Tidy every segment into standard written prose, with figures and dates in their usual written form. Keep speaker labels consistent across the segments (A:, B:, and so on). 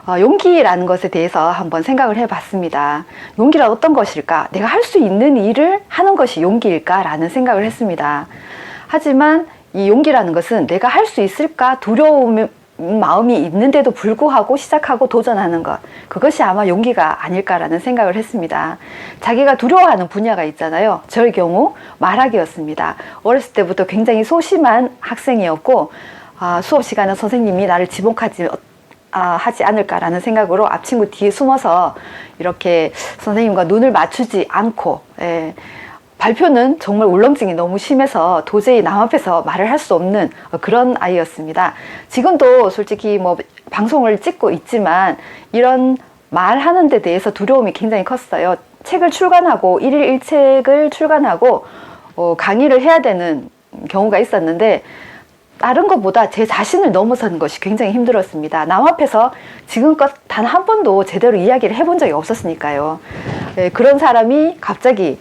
A: 용기라는 것에 대해서 한번 생각을 해봤습니다. 용기란 어떤 것일까? 내가 할 수 있는 일을 하는 것이 용기일까? 라는 생각을 했습니다. 하지만 이 용기라는 것은 내가 할 수 있을까? 두려움 마음이 있는데도 불구하고 시작하고 도전하는 것, 그것이 아마 용기가 아닐까라는 생각을 했습니다. 자기가 두려워하는 분야가 있잖아요. 저의 경우 말하기였습니다. 어렸을 때부터 굉장히 소심한 학생이었고 수업 시간에 선생님이 나를 지목하지 하지 않을까라는 생각으로 앞친구 뒤에 숨어서 이렇게 선생님과 눈을 맞추지 않고, 발표는 정말 울렁증이 너무 심해서 도저히 남 앞에서 말을 할 수 없는 그런 아이였습니다. 지금도 솔직히 뭐 방송을 찍고 있지만 이런 말하는 데 대해서 두려움이 굉장히 컸어요. 책을 출간하고 일일 1책을 출간하고 강의를 해야 되는 경우가 있었는데 다른 것보다 제 자신을 넘어서는 것이 굉장히 힘들었습니다. 남 앞에서 지금껏 단 한 번도 제대로 이야기를 해본 적이 없었으니까요. 그런 사람이 갑자기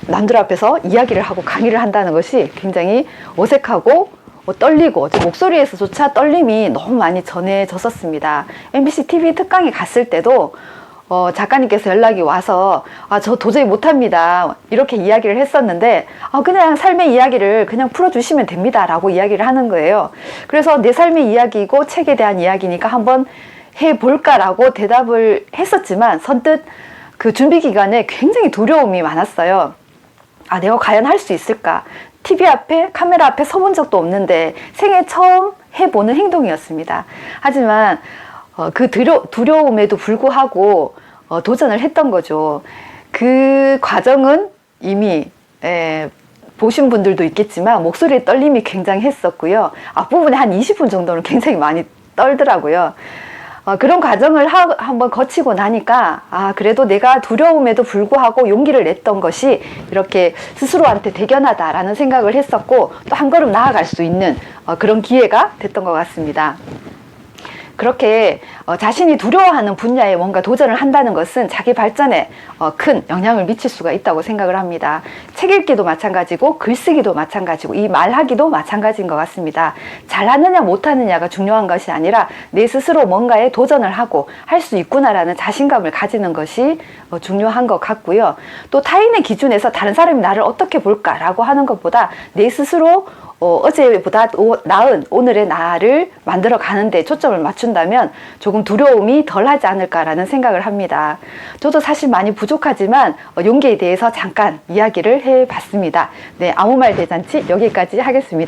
A: 남들 앞에서 이야기를 하고 강의를 한다는 것이 굉장히 어색하고 떨리고 목소리에서조차 떨림이 너무 많이 전해졌었습니다. MBC TV 특강에 갔을 때도 작가님께서 연락이 와서 저 도저히 못합니다 이렇게 이야기를 했었는데 그냥 삶의 이야기를 그냥 풀어주시면 됩니다 라고 이야기를 하는 거예요. 그래서 내 삶의 이야기고 책에 대한 이야기니까 한번 해볼까 라고 대답을 했었지만 선뜻 그 준비 기간에 굉장히 두려움이 많았어요. 내가 과연 할 수 있을까? TV 앞에 카메라 앞에 서본 적도 없는데 생애 처음 해보는 행동이었습니다. 하지만 그 두려움에도 불구하고 도전을 했던 거죠. 그 과정은 이미 보신 분들도 있겠지만 목소리의 떨림이 굉장히 했었고요. 앞부분에 한 20분 정도는 굉장히 많이 떨더라고요. 그런 과정을 한번 거치고 나니까 그래도 내가 두려움에도 불구하고 용기를 냈던 것이 이렇게 스스로한테 대견하다라는 생각을 했었고 또 한 걸음 나아갈 수 있는 그런 기회가 됐던 것 같습니다. 그렇게 자신이 두려워하는 분야에 뭔가 도전을 한다는 것은 자기 발전에 큰 영향을 미칠 수가 있다고 생각을 합니다. 책 읽기도 마찬가지고 글쓰기도 마찬가지고 이 말하기도 마찬가지인 것 같습니다. 잘하느냐 못하느냐가 중요한 것이 아니라 내 스스로 뭔가에 도전을 하고 할 수 있구나라는 자신감을 가지는 것이 중요한 것 같고요. 또 타인의 기준에서 다른 사람이 나를 어떻게 볼까라고 하는 것보다 내 스스로 어제보다 나은 오늘의 나를 만들어 가는데 초점을 맞춘다면 조금 두려움이 덜하지 않을까라는 생각을 합니다. 저도 사실 많이 부족하지만 용기에 대해서 잠깐 이야기를 해봤습니다. 아무 말 대잔치 여기까지 하겠습니다.